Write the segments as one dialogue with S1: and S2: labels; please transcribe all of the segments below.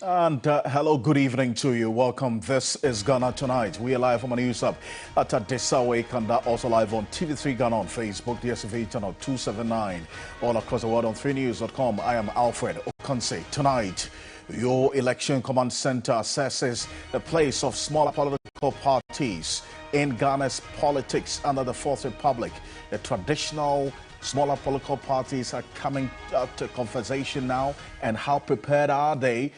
S1: And hello, good evening to you. Welcome. This is Ghana Tonight. We are live from a news hub at Desawe and also live on TV3 Ghana on Facebook, DSTV channel 279, all across the world on 3news.com. I am Alfred Ocansey. Tonight, your election command center assesses the place of smaller political parties in Ghana's politics under the Fourth Republic. The traditional smaller political parties are coming to conversation now, and how prepared are they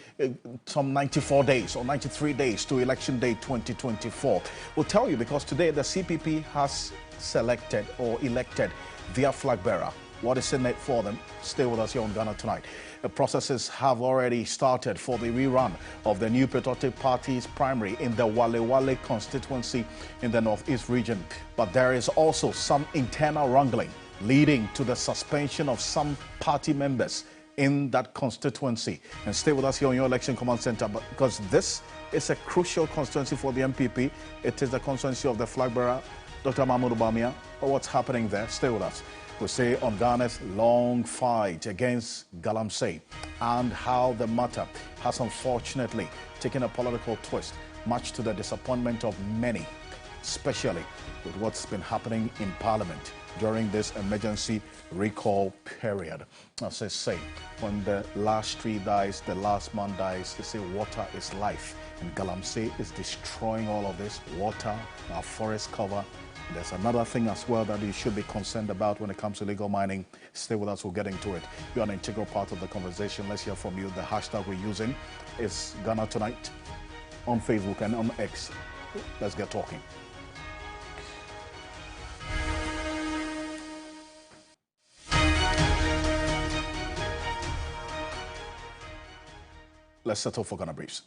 S1: some 94 days or 93 days to election day 2024? We'll tell you, because today the CPP has selected or elected their flag bearer. What is in it for them? Stay with us here on Ghana Tonight. The processes have already started for the rerun of the new Patriotic Party's primary in the Walewale constituency in the Northeast region. But there is also some internal wrangling leading to the suspension of some party members in that constituency. And stay with us here on your election command center, because this is a crucial constituency for the MPP. It is the constituency of the flag bearer, Dr. Mahmoud Bamia. But what's happening there? Stay with us. We say on Ghana's long fight against Galamsey and how the matter has unfortunately taken a political twist, much to the disappointment of many, especially with what's been happening in Parliament during this emergency recall period. As I say, when the last tree dies, the last man dies. They say water is life, and Galamsey is destroying all of this water, our forest cover. There's another thing as well that you should be concerned about when it comes to illegal mining. Stay with us, we'll get into it. You're an integral part of the conversation. Let's hear from you. The hashtag we're using is Ghana Tonight on Facebook and on X. Let's get talking. Let's settle for Ghana Briefs.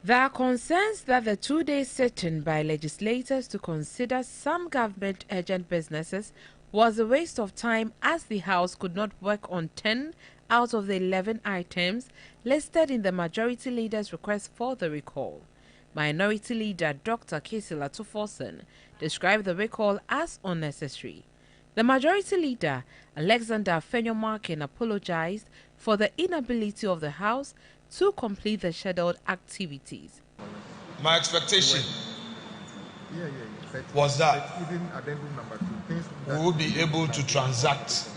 S2: There are concerns that the two-day sit-in by legislators to consider some government urgent businesses was a waste of time, as the House could not work on 10 out of the 11 items listed in the Majority Leader's request for the recall. Minority Leader Dr. Kesila Tuforson described the recall as unnecessary. The Majority Leader, Alexander Fenyomarkin, apologized for the inability of the House to complete the scheduled activities.
S3: My expectation was that we would be able to transact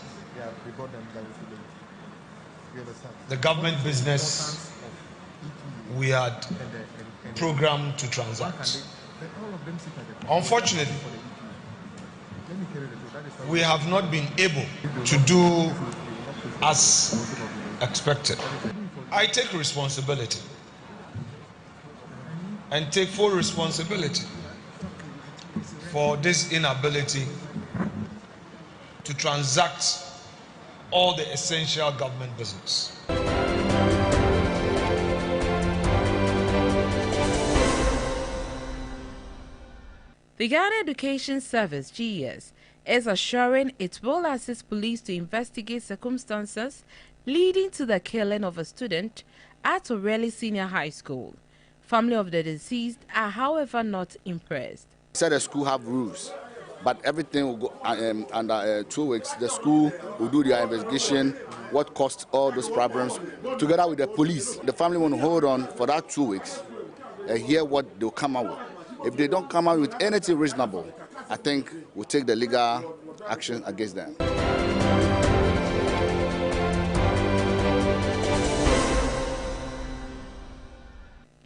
S3: the government business we had programmed to transact. Unfortunately, we have not been able to do as expected. I take responsibility and take full responsibility for this inability to transact all the essential government business.
S2: The Ghana Education Service, GES, is assuring it will assist police to investigate circumstances leading to the killing of a student at Oreli Senior High School. Family of the deceased are, however, not impressed.
S4: Said the school have rules, but everything will go under 2 weeks. The school will do their investigation, what caused all those problems, together with the police. The family will hold on for that 2 weeks and hear what they'll come out with. If they don't come out with anything reasonable, I think we'll take the legal action against them.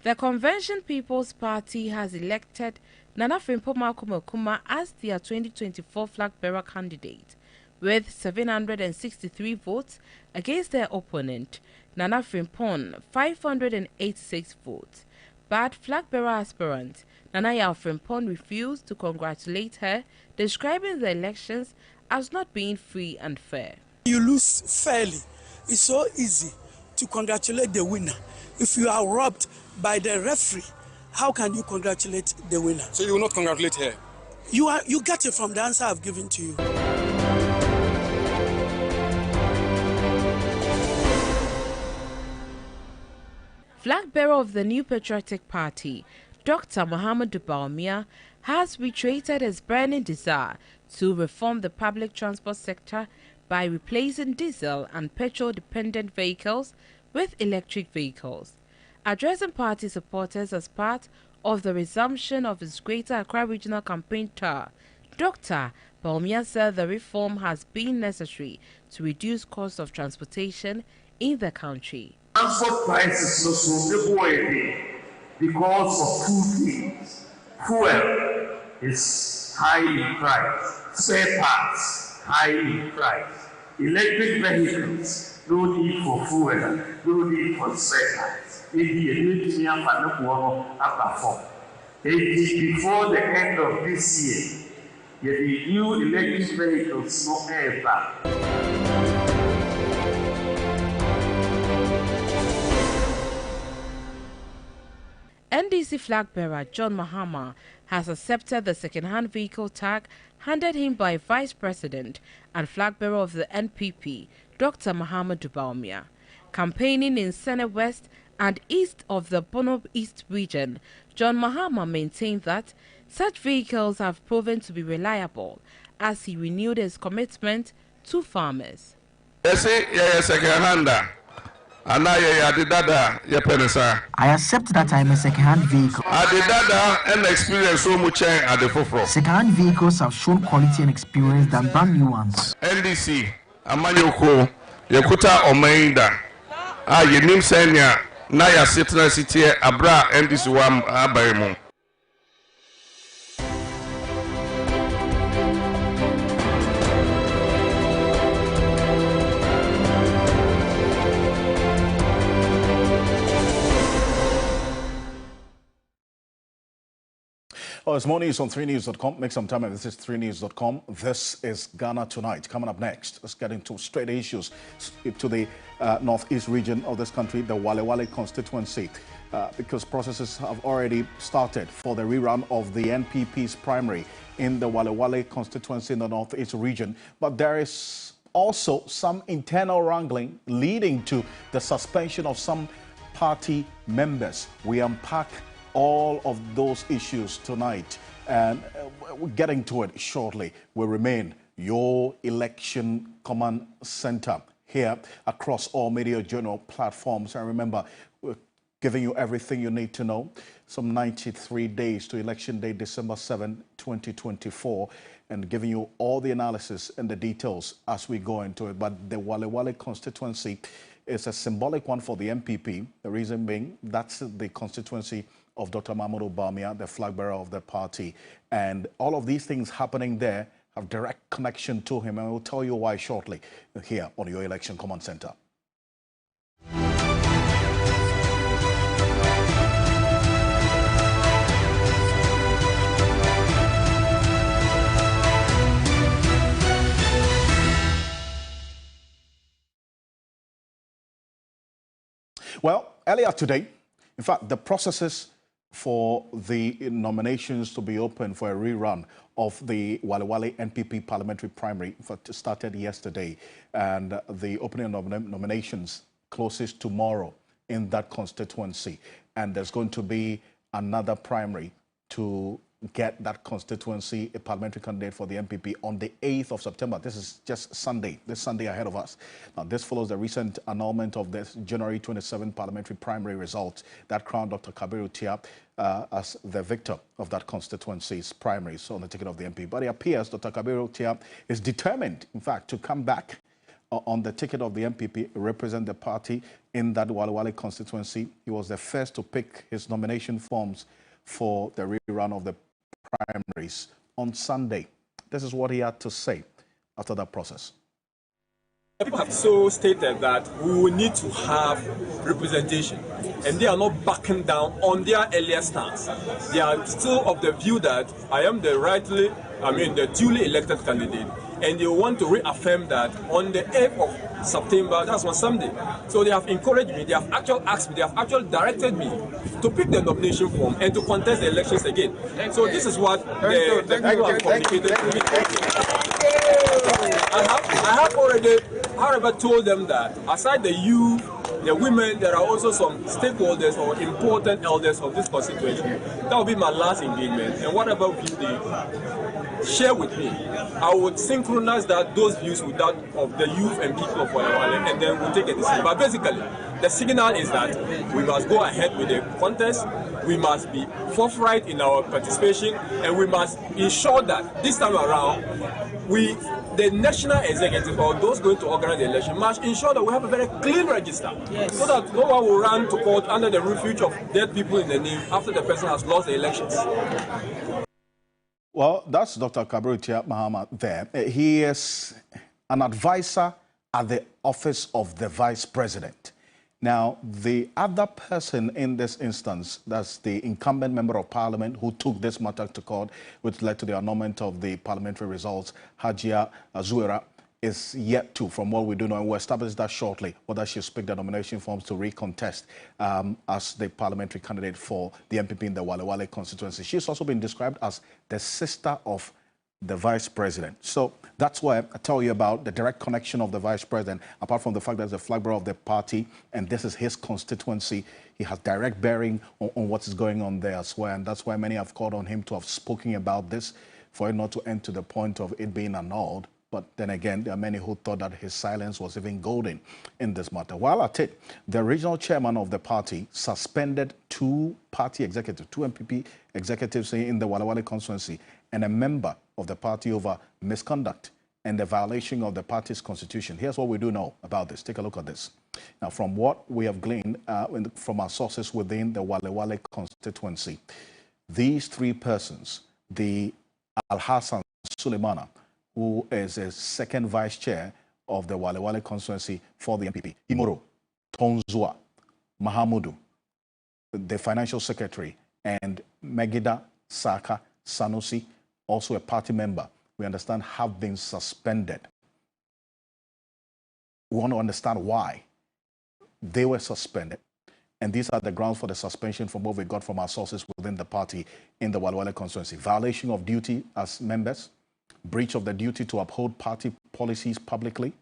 S2: The Convention People's Party has elected Nana Frimpomaa Kumakuma as their 2024 flag bearer candidate, with 763 votes against their opponent, Nana Frimpong, 586 votes. But flag bearer aspirant Nana Yaw Frimpong refused to congratulate her, describing the elections as not being free and fair.
S5: You lose fairly. It's so easy to congratulate the winner. If you are robbed by the referee, how can you congratulate the winner?
S6: So you will not congratulate her?
S5: You get it from the answer I've given to you.
S2: Flag bearer of the New Patriotic Party, Dr. Muhammadu Bawumia, has reiterated his burning desire to reform the public transport sector by replacing diesel and petrol-dependent vehicles with electric vehicles. Addressing party supporters as part of the resumption of his Greater Accra Regional Campaign tour, Dr. Bawumia said the reform has been necessary to reduce costs of transportation in the country.
S6: Transport prices also because of two things. Fuel is highly priced, spare parts highly priced, electric vehicles no need for fuel, no need for spare parts. Before the end of this year, the new electric vehicles no ever.
S2: NDC flag bearer John Mahama has accepted the second-hand vehicle tag handed him by Vice President and flag bearer of the NPP, Dr. Muhammadu Bawumia. Campaigning in Senate West and east of the Bono East region, John Mahama maintained that such vehicles have proven to be reliable as he renewed his commitment to farmers.
S7: I accept that I am a second-hand vehicle. Second-hand vehicles have shown quality and experience than brand new ones.
S8: NDC, Amanyoko, Yakuta Omainda, Yenim Senya, Naya Sitna City, Abra, NDC Wam Abaymo.
S1: Oh, it's more news on 3news.com. Make some time. This is 3news.com. This is Ghana Tonight. Coming up next, let's get into straight issues to the northeast region of this country, the Walewale constituency, because processes have already started for the rerun of the NPP's primary in the Walewale constituency in the northeast region. But there is also some internal wrangling leading to the suspension of some party members. We unpack all of those issues tonight, and we're getting to it shortly. Will remain your election command center here across all media journal platforms. And remember, we're giving you everything you need to know. Some 93 days to election day, December 7, 2024, and giving you all the analysis and the details as we go into it. But the Walewale constituency is a symbolic one for the NPP. The reason being, that's the constituency of Dr. Muhammadu Bawumia, the flag bearer of the party. And all of these things happening there have direct connection to him. And we'll tell you why shortly here on your Election Command Center. Well, earlier today, in fact, the processes for the nominations to be open for a rerun of the Walewale NPP parliamentary primary started yesterday, and the opening of nominations closes tomorrow in that constituency, and there's going to be another primary to get that constituency a parliamentary candidate for the NPP on the 8th of September. This is just Sunday, this Sunday ahead of us. Now, this follows the recent annulment of the January 27 parliamentary primary results that crowned Dr. Kabiru Tia as the victor of that constituency's primaries on the ticket of the MP. But it appears Dr. Kabiru Tia is determined, in fact, to come back on the ticket of the NPP, represent the party in that Walewale constituency. He was the first to pick his nomination forms for the rerun of the primaries on Sunday. This is what he had to say after that process.
S9: People have so stated that we will need to have representation, and they are not backing down on their earlier stance. They are still of the view that I am the duly elected candidate, and they want to reaffirm that on the 8th of September, that's on Sunday. So they have encouraged me, they have actually asked me, they have actually directed me to pick the nomination form and to contest the elections again. So this is what the people have communicated to me. I have already, however, told them that aside the youth the women, there are also some stakeholders or important elders of this constituency. That will be my last engagement, and whatever view they share with me, I would synchronize those views with that of the youth and people of Walewale, and then we'll take a decision. But basically, the signal is that we must go ahead with the contest, we must be forthright in our participation, and we must ensure that this time around, the national executive or those going to organize the election must ensure that we have a very clean register, so that no one will run to court under the refuge of dead people in the name after the person has lost the elections.
S1: Well, that's Dr. Kabrutia Mahama there. He is an advisor at the office of the vice president. Now, the other person in this instance, that's the incumbent member of parliament who took this matter to court, which led to the annulment of the parliamentary results, Hajia Zuera, is yet to, from what we do know, and we'll establish that shortly, whether she's picked the nomination forms to recontest as the parliamentary candidate for the MPP in the Walewale constituency. She's also been described as the sister of the vice president. So that's why I tell you about the direct connection of the vice president, apart from the fact that he's the flag bearer of the party, and this is his constituency. He has direct bearing on what is going on there as well, and that's why many have called on him to have spoken about this, for it not to end to the point of it being annulled. But then again, there are many who thought that his silence was even golden in this matter. While at it, the regional chairman of the party suspended two party executives, two MPP executives in the Walewale constituency, and a member of the party over misconduct and the violation of the party's constitution. Here's what we do know about this. Take a look at this. Now, from what we have gleaned from our sources within the Walewale constituency, these three persons, the Al-Hassan Suleimana, who is a second vice chair of the Walewale constituency for the MPP, Imoro, Tonzua, Mahamudu, the financial secretary, and Megida Saka Sanusi, also a party member, we understand have been suspended. We want to understand why they were suspended. And these are the grounds for the suspension from what we got from our sources within the party in the Walewale constituency. Violation of duty as members, breach of the duty to uphold party policies publicly,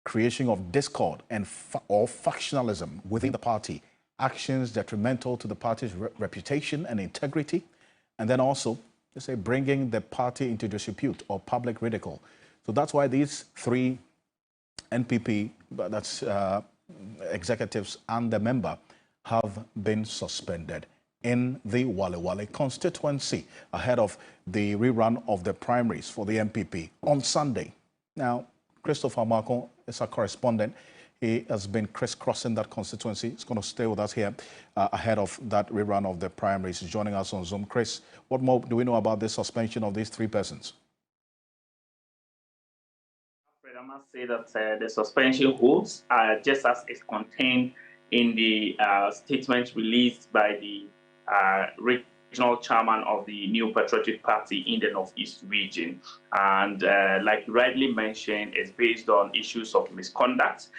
S1: creation of discord and or factionalism within the party, actions detrimental to the party's reputation and integrity, and then also, let's say, bringing the party into disrepute or public ridicule. So that's why these three NPP, that's executives and the member, have been suspended in the Walewale constituency ahead of the rerun of the primaries for the MPP on Sunday. Now, Christopher Marco is our correspondent. He has been crisscrossing that constituency. He's going to stay with us here ahead of that rerun of the primaries. He's joining us on Zoom. Chris, what more do we know about the suspension of these three persons?
S10: I must say that the suspension holds just as is contained in the statement released by the regional chairman of the New Patriotic Party in the Northeast region. And like you rightly mentioned, it's based on issues of misconduct,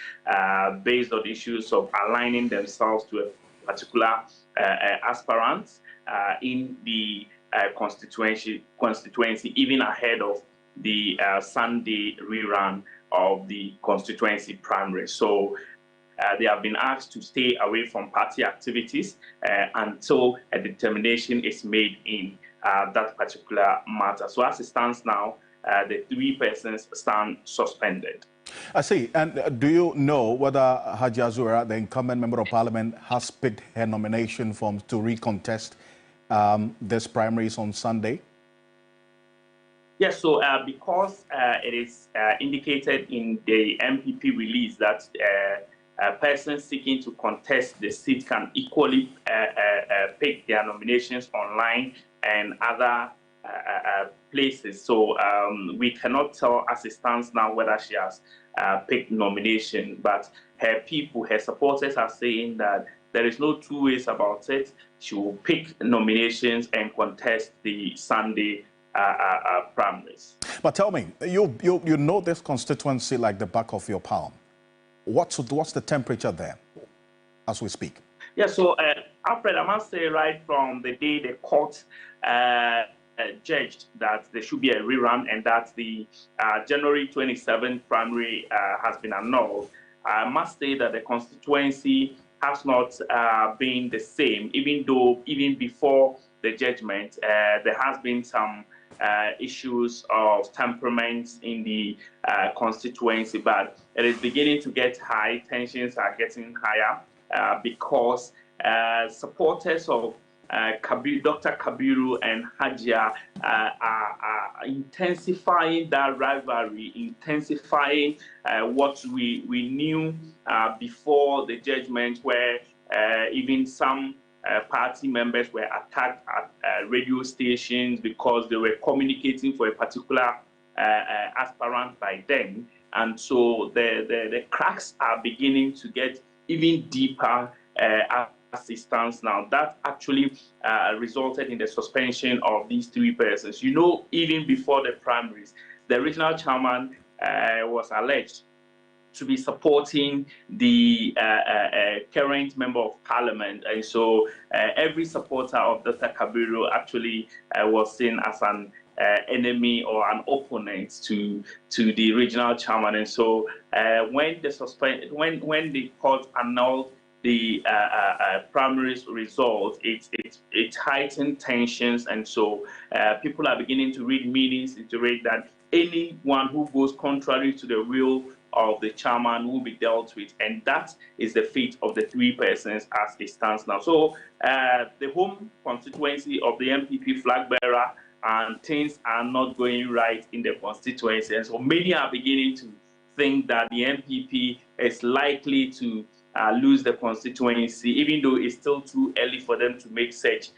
S10: based on issues of aligning themselves to a particular aspirant in the constituency, even ahead of the Sunday rerun of the constituency primary. So they have been asked to stay away from party activities until a determination is made in that particular matter. So as it stands now, the three persons stand suspended.
S1: I see. And do you know whether Hajia Zuera, the incumbent member of parliament, has picked her nomination forms to recontest this primaries on Sunday?
S10: Yes, so because it is indicated in the MPP release that persons seeking to contest the seat can equally pick their nominations online and other places. So we cannot tell as it stands now whether she has picked nomination, but her people, her supporters are saying that there is no two ways about it. She will pick nominations and contest the Sunday primaries.
S1: But tell me, you know this constituency like the back of your palm. What's the temperature there as we speak?
S10: Yeah, so Alfred, I must say right from the day the court judged that there should be a rerun and that the January 27th primary has been annulled, I must say that the constituency has not been the same, even before the judgment, there has been some issues of temperaments in the constituency, but it is beginning to get high. Tensions are getting higher because supporters of Dr. Kabiru and Hajia are intensifying that rivalry, intensifying what we knew before the judgment, where even some party members were attacked at radio stations because they were communicating for a particular aspirant by them. And so the cracks are beginning to get even deeper as it stands now. That actually resulted in the suspension of these three persons. You know, even before the primaries, the regional chairman was alleged to be supporting the current member of parliament. And so every supporter of Dr. Kabiru actually was seen as an enemy or an opponent to the regional chairman. And so when the court annulled the primaries result, it heightened tensions. And so people are beginning to read meanings into it, that anyone who goes contrary to the will of the chairman will be dealt with, and that is the fate of the three persons as it stands now. So the home constituency of the MPP flag bearer, and things are not going right in the constituency, and so many are beginning to think that the MPP is likely to lose the constituency, even though it's still too early for them to make such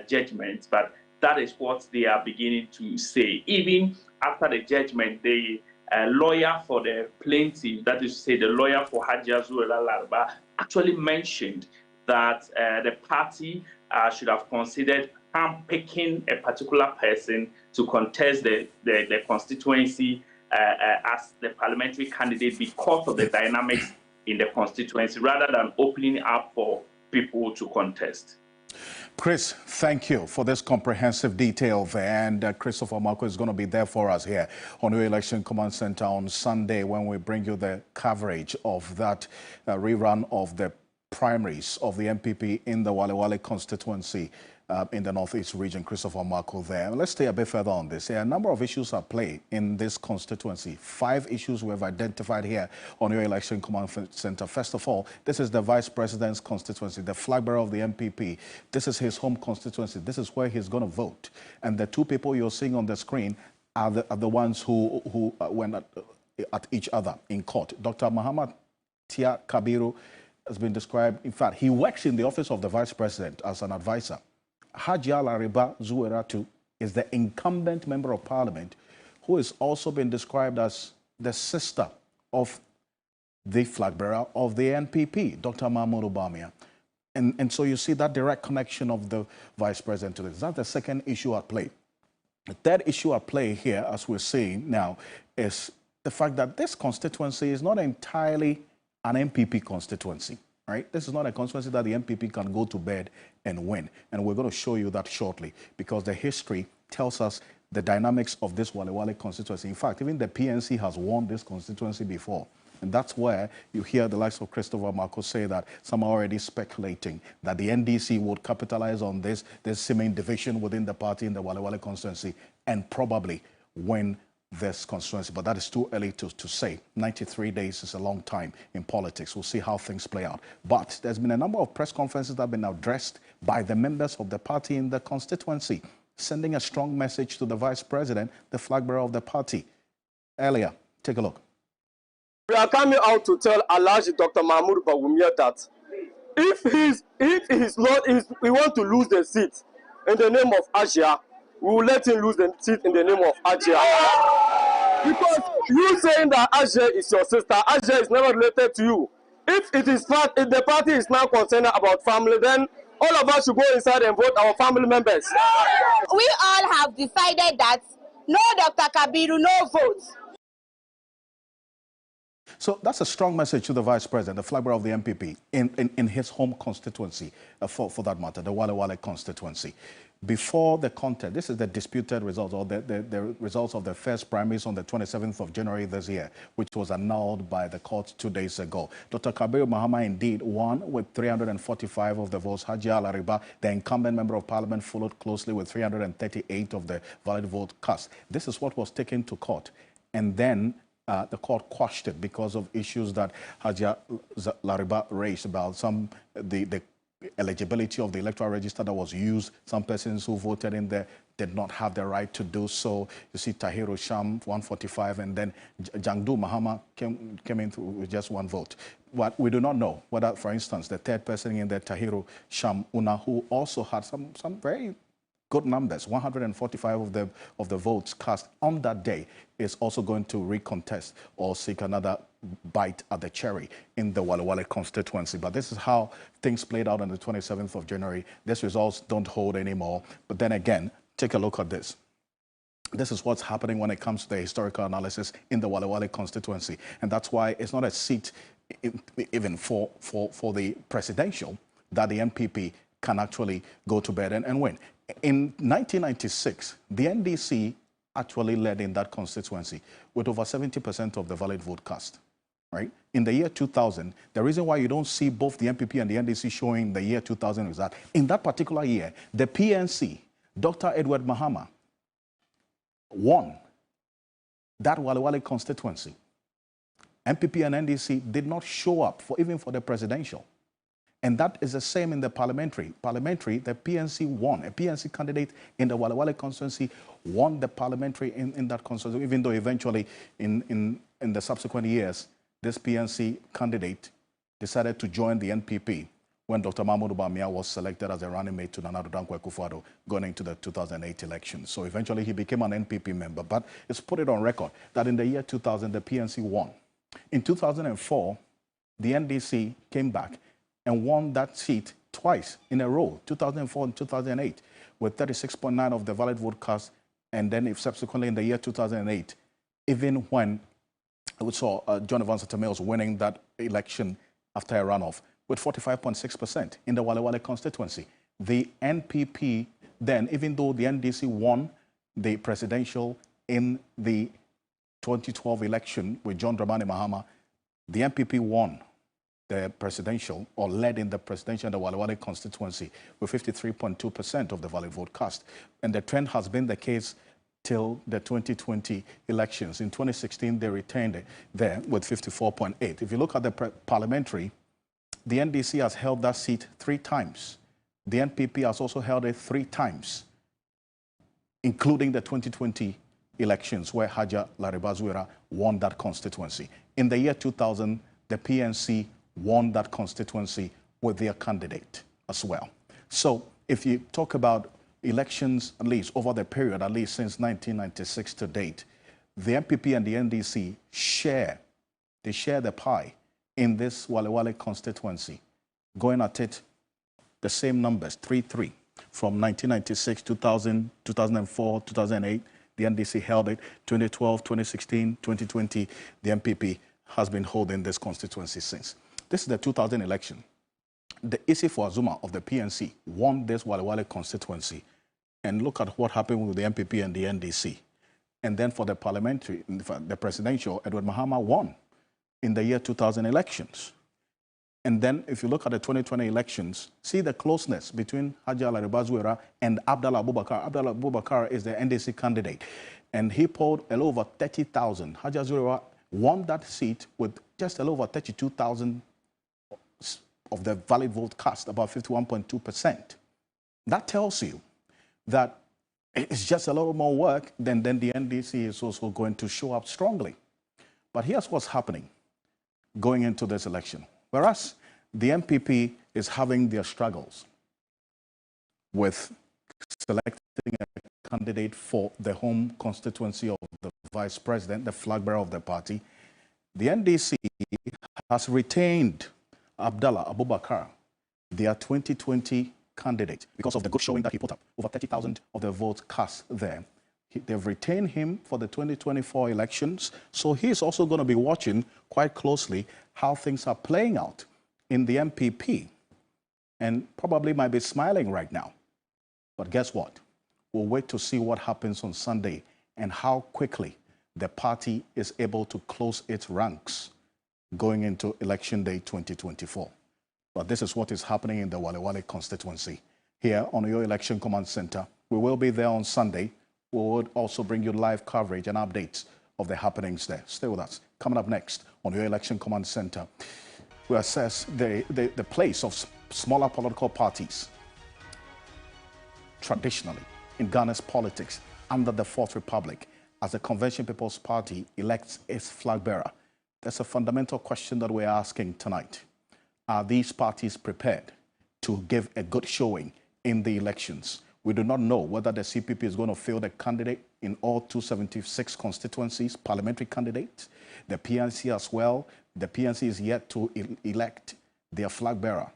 S10: judgments. But that is what they are beginning to say. Even after the judgment, the lawyer for the plaintiff, that is to say the lawyer for Hajia Zuela Larba, actually mentioned that the party should have considered picking a particular person to contest the constituency as the parliamentary candidate because of the dynamics in the constituency, rather than opening up for people to contest.
S1: Chris, thank you for this comprehensive detail there. And Christopher Marco is going to be there for us here on your Election Command Center on Sunday when we bring you the coverage of that rerun of the primaries of the MPP in the Walewale constituency in the Northeast region. Christopher Marco there. Let's stay a bit further on this. A number of issues are played in this constituency. 5 issues we have identified here on your Election Command Center. First of all, this is the Vice President's constituency, the flag bearer of the MPP. This is his home constituency. This is where he's going to vote. And the 2 people you're seeing on the screen are the ones who went at each other in court. Dr. Muhammad Tia Kabiru has been described. In fact, he works in the office of the Vice President as an advisor. Hajia Lariba Zueratu is the incumbent member of parliament who has also been described as the sister of the flag bearer of the NPP, Dr. Mahmoud Obamia. And so you see that direct connection of the vice president to this. That's the second issue at play. The third issue at play here, as we're seeing now, is the fact that this constituency is not entirely an MPP constituency. Right? This is not a constituency that the MPP can go to bed and win. And we're going to show you that shortly because the history tells us the dynamics of this Walewale constituency. In fact, even the PNC has won this constituency before. And that's where you hear the likes of Christopher Marco say that some are already speculating that the NDC would capitalize on this seeming division within the party in the Walewale constituency and probably win this constituency, but that is too early to say. 93 days is a long time in politics. We'll see how things play out. But there's been a number of press conferences that have been addressed by the members of the party in the constituency, sending a strong message to the vice president, the flag bearer of the party. Earlier, take a look.
S11: We are coming out to tell Alhaji Dr. Mahmoud Bawumia that if we want to lose the seat in the name of Asia, we will let him lose the seat in the name of Ajia. Because you saying that Ajia is your sister, Ajia is never related to you. If the party is now concerned about family, then all of us should go inside and vote our family members.
S12: We all have decided that no Dr. Kabiru, no vote.
S1: So that's a strong message to the vice president, the flag bearer of the MPP, in his home constituency, for that matter, the Walewale constituency. before the contest, this is the disputed results, or the results of the first primaries on the 27th of January this year, which was annulled by the court 2 days ago. Dr. Kabiru Mahama indeed won with 345 of the votes. Haji Alariba, the incumbent member of parliament, followed closely with 338 of the valid vote cast. This is what was taken to court. And then the court quashed it because of issues that Haji Alariba raised about the eligibility of the electoral register that was used. Some persons who voted in there did not have the right to do so. You see Tahiru Sham, 145, and then Jangdu Mahama came in with just 1 vote. But we do not know whether, for instance, the third person in there, Tahiru Sham Una, who also had some very good numbers, 145 of the votes cast on that day, is also going to recontest or seek another bite at the cherry in the Walewale constituency. But this is how things played out on the 27th of January. These results don't hold anymore. But then again, take a look at this. This is what's happening when it comes to the historical analysis in the Walewale constituency. And that's why it's not a seat even for the presidential that the NPP can actually go to bed and win. In 1996, the NDC actually led in that constituency with over 70% of the valid vote cast. Right? In the year 2000, the reason why you don't see both the NPP and the NDC showing the year 2000 is that in that particular year, the PNC, Dr. Edward Mahama, won that Walewale constituency. NPP and NDC did not show up even for the presidential. And that is the same in the parliamentary. Parliamentary, the PNC won. A PNC candidate in the Walewale constituency won the parliamentary in that constituency, even though eventually in the subsequent years, this PNC candidate decided to join the NPP when Dr. Mahmoud Bawumia was selected as a running mate to Nana Addo Dankwa Akufo-Addo going into the 2008 election. So eventually he became an NPP member. But it's put it on record that in the year 2000, the PNC won. In 2004, the NDC came back and won that seat twice in a row, 2004 and 2008, with 36.9% of the valid vote cast. And then if subsequently in the year 2008, even when we saw John Evans Atamils winning that election after a runoff with 45.6% in the Walewale constituency. The NPP then, even though the NDC won the presidential in the 2012 election with John Dramani Mahama, the NPP won the presidential, or led in the presidential in the Walewale constituency with 53.2% of the valid vote cast. And the trend has been the case till the 2020 elections. In 2016, they retained it there with 54.8%. If you look at the parliamentary, the NDC has held that seat 3 times. The NPP has also held it 3 times, including the 2020 elections where Haja Lariba won that constituency. In the year 2000, the PNC won that constituency with their candidate as well. So if you talk about elections, at least over the period, at least since 1996 to date, the NPP and the NDC share the pie in this Walewale constituency, going at it the same numbers, 3-3. From 1996, 2000, 2004, 2008, the NDC held it. 2012, 2016, 2020, the NPP has been holding this constituency since. This is the 2000 election. The Isifo Azuma of the PNC won this Walewale constituency. And look at what happened with the NPP and the NDC. And then for the parliamentary, the presidential, Edward Mahama won in the year 2000 elections. And then if you look at the 2020 elections, see the closeness between Haji Alariba and Abdallah Abubakar. Abdallah Abubakar is the NDC candidate. And he polled a little over 30,000. Haji Alariba won that seat with just a little over 32,000 of the valid vote cast, about 51.2%. That tells you that it's just a little more work than the NDC is also going to show up strongly. But here's what's happening going into this election. Whereas the NPP is having their struggles with selecting a candidate for the home constituency of the vice president, the flag bearer of the party, the NDC has retained Abdallah Abubakar, their 2020 candidate, because of the good showing that he put up, over 30,000 of the votes cast there. They've retained him for the 2024 elections, so he's also going to be watching quite closely how things are playing out in the NPP, and probably might be smiling right now But guess what? We'll wait to see what happens on Sunday and how quickly the party is able to close its ranks going into Election Day 2024. But this is what is happening in the Walewale constituency. Here on your Election Command Center, we will be there on Sunday. We will also bring you live coverage and updates of the happenings there. Stay with us. Coming up next on your Election Command Center, we assess the place of smaller political parties traditionally in Ghana's politics under the Fourth Republic as the Convention People's Party elects its flag bearer. That's a fundamental question that we're asking tonight. Are these parties prepared to give a good showing in the elections? We do not know whether the CPP is going to field a candidate in all 276 constituencies, parliamentary candidates. The PNC as well. The PNC is yet to elect their flag bearer.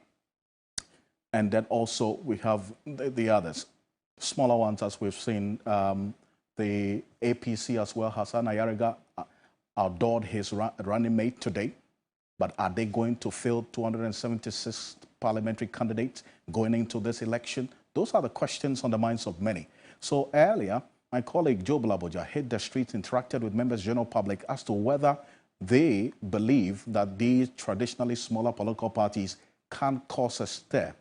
S1: And then also we have the others, smaller ones as we've seen. The APC as well, Hassan Ayariga outdoored his running mate today. But are they going to field 276 parliamentary candidates going into this election? Those are the questions on the minds of many. So earlier, my colleague Joe Blaboja hit the streets, interacted with members of the general public as to whether they believe that these traditionally smaller political parties can cause a stir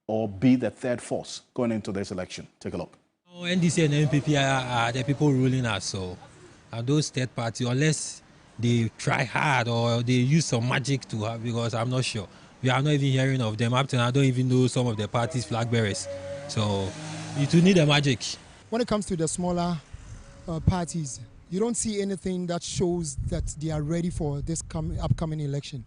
S1: or be the third force going into this election. Take a look.
S13: NDC and MPP are the people ruling us, so those third parties, unless they try hard or they use some magic to have, because I'm not sure. We are not even hearing of them. Up to now, I don't even know some of the parties' flag bearers. So you do need a magic.
S14: When it comes to the smaller parties, you don't see anything that shows that they are ready for this upcoming election.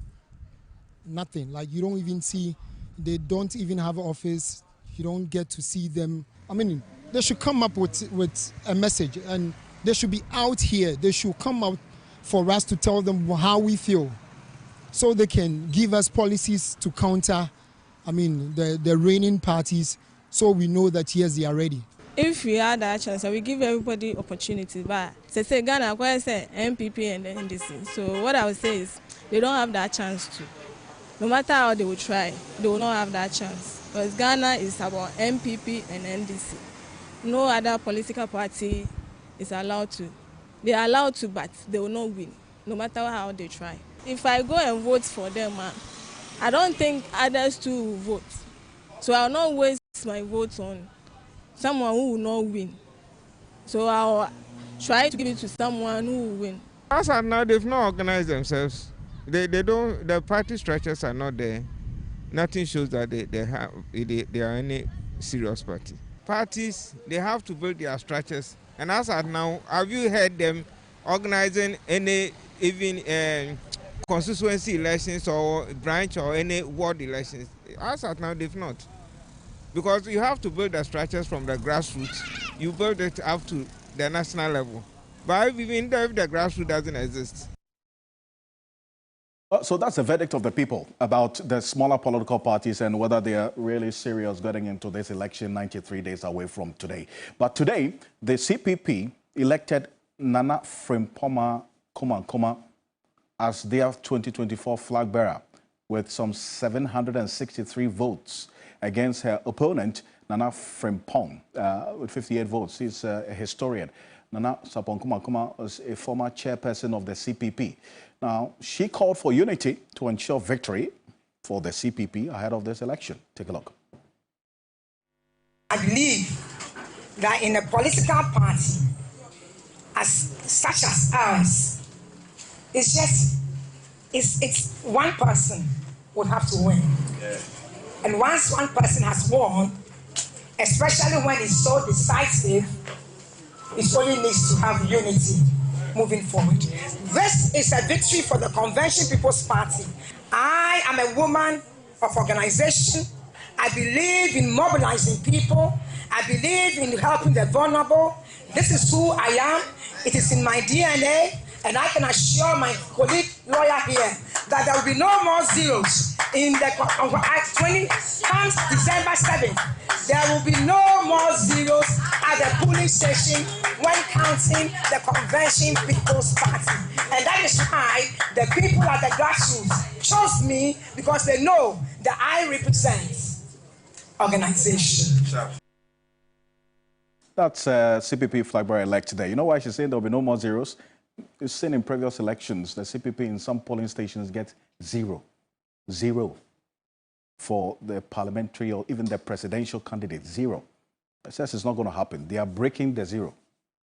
S14: Nothing. Like, you don't even see, they don't even have an office. You don't get to see them. I mean, they should come up with a message, and they should be out here. They should come out for us to tell them how we feel, so they can give us policies to counter, the reigning parties, so we know that, yes, they are ready.
S15: If we had that chance, we give everybody opportunity. But say Ghana, I say MPP and the NDC. So what I would say is they don't have that chance to. No matter how they will try, they will not have that chance. Because Ghana is about MPP and NDC. No other political party is allowed to. They are allowed to, but they will not win, no matter how they try. If I go and vote for them, I don't think others too will vote. So I will not waste my vote on someone who will not win. So I will try to give it to someone who will win.
S16: As of now, they've not organized themselves. They don't. The party structures are not there. Nothing shows that they are any serious party. Parties, they have to build their structures. And as of now, have you heard them organizing any even constituency elections or branch or any ward elections? As of now, they've not. Because you have to build the structures from the grassroots. You build it up to the national level. But even if the grassroots doesn't exist.
S1: So that's the verdict of the people about the smaller political parties and whether they are really serious getting into this election 93 days away from today. But today, the CPP elected Nana Frimpong Kumankuma as their 2024 flag bearer with some 763 votes against her opponent, Nana Frimpong, with 58 votes. He's a historian. Nana Sapong Kumankuma was a former chairperson of the CPP. Now, she called for unity to ensure victory for the CPP ahead of this election. Take a look.
S17: I believe that in a political party such as ours, it's one person would have to win. Yeah. And once one person has won, especially when it's so decisive, it only needs to have unity moving forward. This is a victory for the Convention People's Party. I am a woman of organization. I believe in mobilizing people. I believe in helping the vulnerable. This is who I am. It is in my DNA. And I can assure my colleague lawyer here that there will be no more zeros in the 20 comes December 7th. There will be no more zeros at the polling station when counting the Convention People's Party. And that is why the people at the grassroots chose me, because they know that I represent organization.
S1: That's CPP flag bearer elect today. You know why she's saying there'll be no more zeros? You've seen in previous elections, the CPP in some polling stations get zero for the parliamentary or even the presidential candidate, zero. It says it's not going to happen. They are breaking the zero,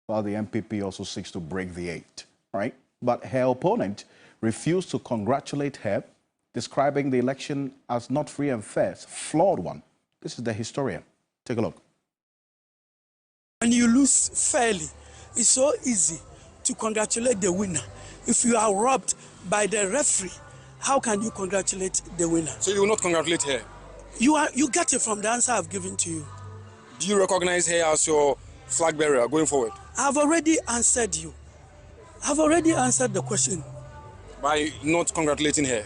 S1: while the MPP also seeks to break the 8, right? But her opponent refused to congratulate her, describing the election as not free and fair, it's a flawed one. This is the historian. Take a look.
S5: When you lose fairly, it's so easy to congratulate the winner. If you are robbed by the referee, how can you congratulate the winner?
S18: So you will not congratulate her?
S5: You get it from the answer I've given to you.
S18: Do you recognize her as your flag bearer going forward?
S5: I've already answered you. I've already answered the question.
S18: By not congratulating her?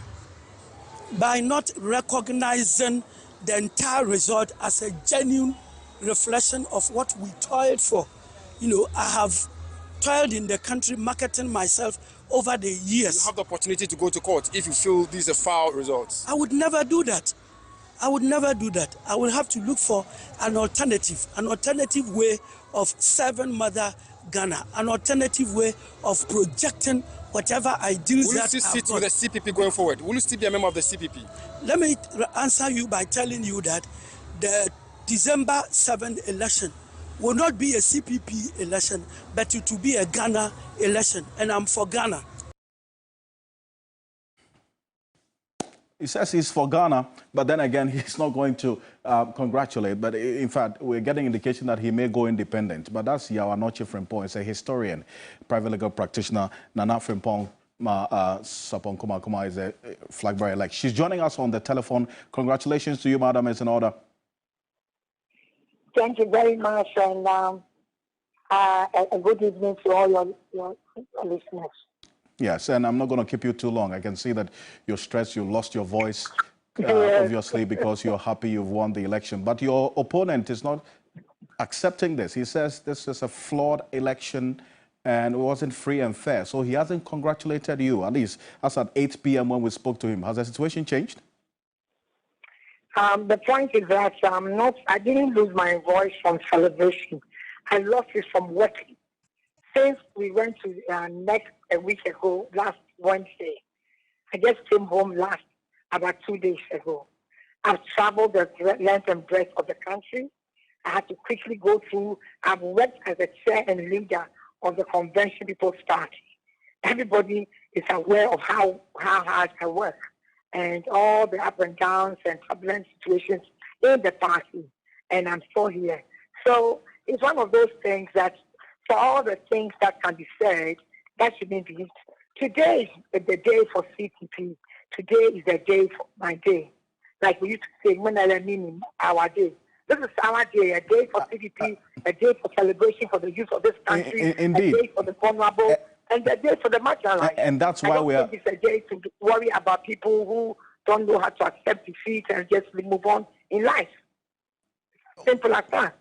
S5: By not recognizing the entire result as a genuine reflection of what we toiled for. You know, I have toiled in the country marketing myself over the years.
S18: You have the opportunity to go to court if you feel these are foul results.
S5: I would never do that. I would never do that. I will have to look for an alternative way of serving Mother Ghana, an alternative way of projecting whatever ideals that
S18: Will you still sit with the CPP going forward? Will you still be a member of the CPP?
S5: Let me answer you by telling you that the December 7th election will not be a CPP election, but it will be a Ghana election, and I'm for Ghana.
S1: He says he's for Ghana, but then again, he's not going to congratulate. But in fact, we're getting indication that he may go independent. But that's Yawanoche Frimpong. He's a historian, private legal practitioner. Nana Frimpong Sapon Kuma is a flag bearer elect. She's joining us on the telephone. Congratulations to you, madam. It's in order.
S19: Thank you very much, and a good evening to all your listeners.
S1: Yes, and I'm not going to keep you too long. I can see that you're stressed, you lost your voice, obviously, because you're happy you've won the election. But your opponent is not accepting this. He says this is a flawed election and it wasn't free and fair. So he hasn't congratulated you, at least as at 8 p.m. when we spoke to him. Has the situation changed?
S19: The point is that I didn't lose my voice from celebration. I lost it from working. Since we went to NEC a week ago, last Wednesday, I just came home about 2 days ago. I've traveled the length and breadth of the country. I had to quickly go through. I've worked as a chair and leader of the Convention People's Party. Everybody is aware of how hard I work and all the up and downs and turbulent situations in the party, and I'm still here. So it's one of those things that, for all the things that can be said, that shouldn't be. Today is the day for CPP. Today is the day for my day. Like we used to say, when I mean our day. This is our day, a day for CPP, a day for celebration for the youth of this country,
S1: indeed.
S19: A day for the vulnerable, and a day for the marginalized.
S1: And that's why we are.
S19: It's a day to worry about people who don't know how to accept defeat and just move on in life. Simple as that.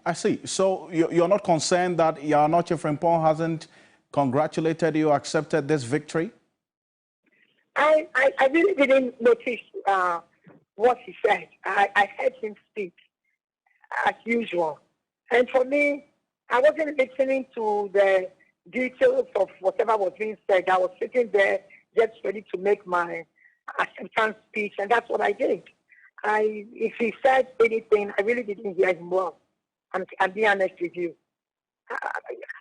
S1: I see. So you're not concerned that Yawanoche Frimpong hasn't congratulated you, accepted this victory?
S19: I really didn't notice what he said. I heard him speak as usual. And for me, I wasn't listening to the details of whatever was being said. I was sitting there just ready to make my acceptance speech, and that's what I did. If he said anything, I really didn't hear him well. I'm being honest with you.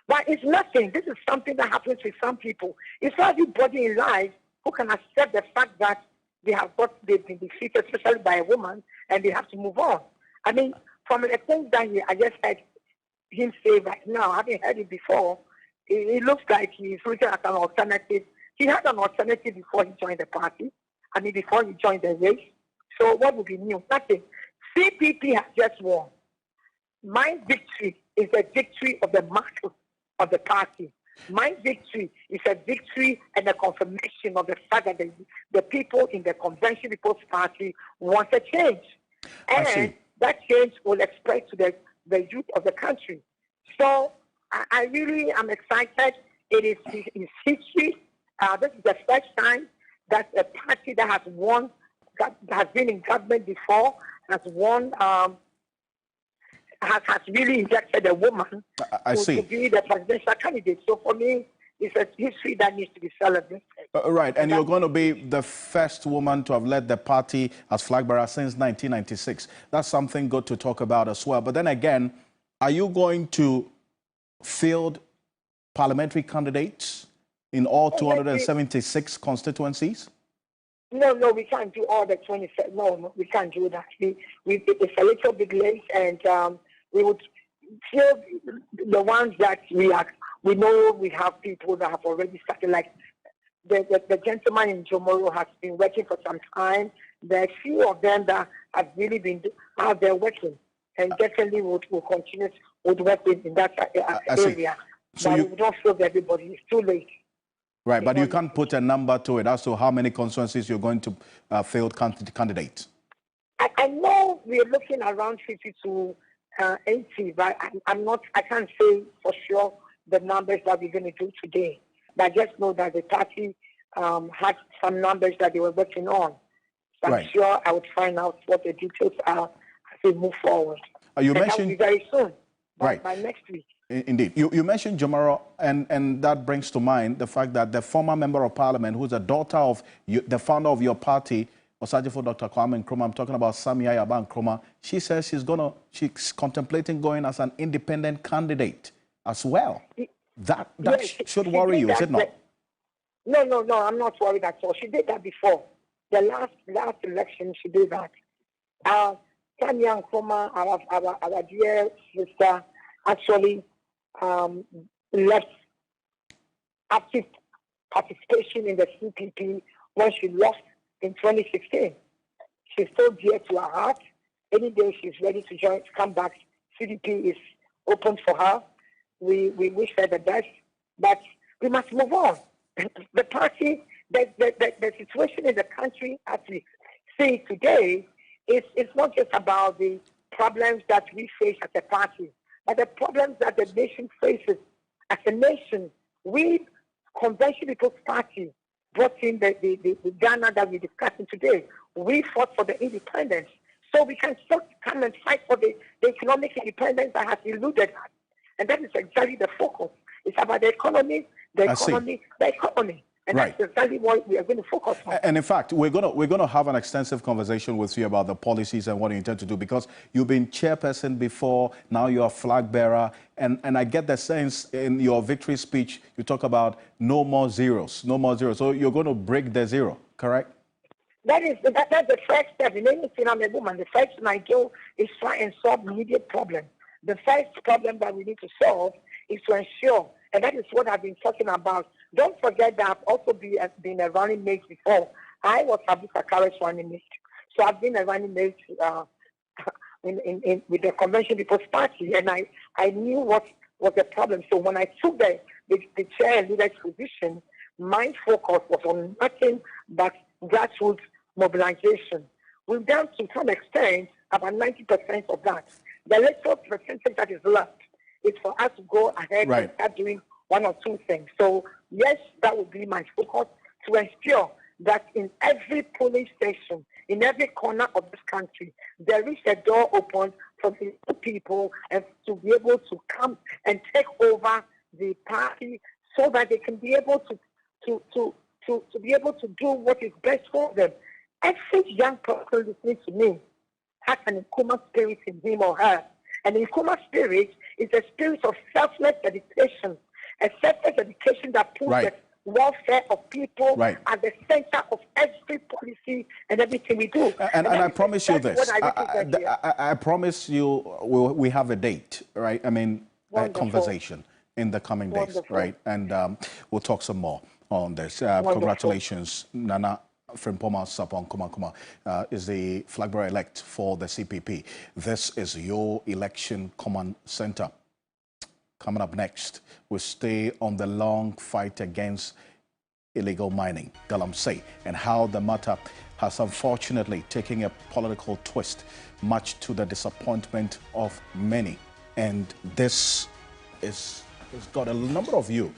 S19: But it's nothing. This is something that happens with some people. It's not everybody in life who can accept the fact that they've been defeated, especially by a woman, and they have to move on. I mean, from the things that I just heard him say right now, I haven't heard it before. It looks like he's looking at an alternative. He had an alternative before he joined the party. I mean, before he joined the race. So what would be new? Nothing. CPP has just won. My victory is a victory of the masses of the party. My victory is a victory and a confirmation of the fact that the people in the Convention People's Party want a change. And that change will express to the youth of the country. So I really am excited. It is history. This is the first time that a party that has won, that has been in government before, has won has really elected a woman to be the presidential candidate. So for me, it's a history that needs to be celebrated.
S1: Right, and you're going to be the first woman to have led the party as flag bearer since 1996. That's something good to talk about as well. But then again, are you going to field parliamentary candidates in all 276 constituencies?
S19: No, we can't do all the 27. No, we can't do that. It's a little bit late, and we would field the ones that we know we have people that have already started, like the gentleman in Jomoro has been working for some time. There are a few of them that have really been out there working, and definitely will continue to work in that area.
S1: So
S19: but we don't field everybody. It's too late.
S1: Right, but you can't put a number to it as to how many constituencies you're going to field candidates.
S19: I know we're looking around 50 to 80, but I can't say for sure the numbers that we're going to do today. But I just know that the party had some numbers that they were working on. So I'm sure I would find out what the details are as we move forward.
S1: You mentioned
S19: that will be very soon,
S1: by
S19: next week.
S1: Indeed. You mentioned Jomoro, and that brings to mind the fact that the former member of parliament, who's a daughter of the founder of your party, Osajifo Dr. Kwame Nkrumah, I'm talking about Samia Yaba Nkrumah, she says she's contemplating going as an independent candidate as well. That should worry you, is it not?
S19: No, I'm not worried at all. She did that before. The last election, she did that. Samia Nkrumah, our dear sister, actually left active participation in the CPP when she lost in 2016. She's so dear to her heart. Any day she's ready to come back, CDP is open for her. We wish her the best, but we must move on. The party, the situation in the country as we see today, it's not just about the problems that we face as a party, but the problems that the nation faces. As a nation, we, Convention People's Party, brought in the Ghana that we're discussing today. We fought for the independence. So we can still come and fight for the economic independence that has eluded us. And that is exactly the focus. It's about the economy, the economy. And that's exactly what we are going to focus on.
S1: And in fact, we're going to have an extensive conversation with you about the policies and what you intend to do, because you've been chairperson before, now you're a flag bearer, and I get the sense in your victory speech, you talk about no more zeros. So you're going to break the zero, correct?
S19: That's the first step. In anything, I'm a woman. The first thing I do is try and solve immediate problems. The first problem that we need to solve is to ensure, and that is what I've been talking about. Don't forget that I've also been a running mate before. I was Abu Kakara's running mate. So I've been a running mate with the Convention People's Party, and I knew what was the problem. So when I took the chair and leadership position, my focus was on nothing but grassroots mobilization. We've done to some extent about 90% of that. The little percentage that is left is for us to go ahead and start doing one or two things. So yes, that would be my focus, to ensure that in every polling station, in every corner of this country, there is a door open for the people and to be able to come and take over the party so that they can be able to be able to do what is best for them. Every young person listening to me has an Nkrumah spirit in him or her. And the Nkrumah spirit is a spirit of selfless dedication, a selfless dedication that puts the welfare of people at the center of every policy and everything we do.
S1: And I promise you this. I promise you we have a date, right? I mean, a conversation in the coming days, right? And we'll talk some more on this. Congratulations, Nana Frimpoma Sapon Kuma is the flag bearer-elect for the CPP. This is your election command center. Coming up next, we'll stay on the long fight against illegal mining, Galamsey, and how the matter has unfortunately taken a political twist, much to the disappointment of many. And this has got a number of you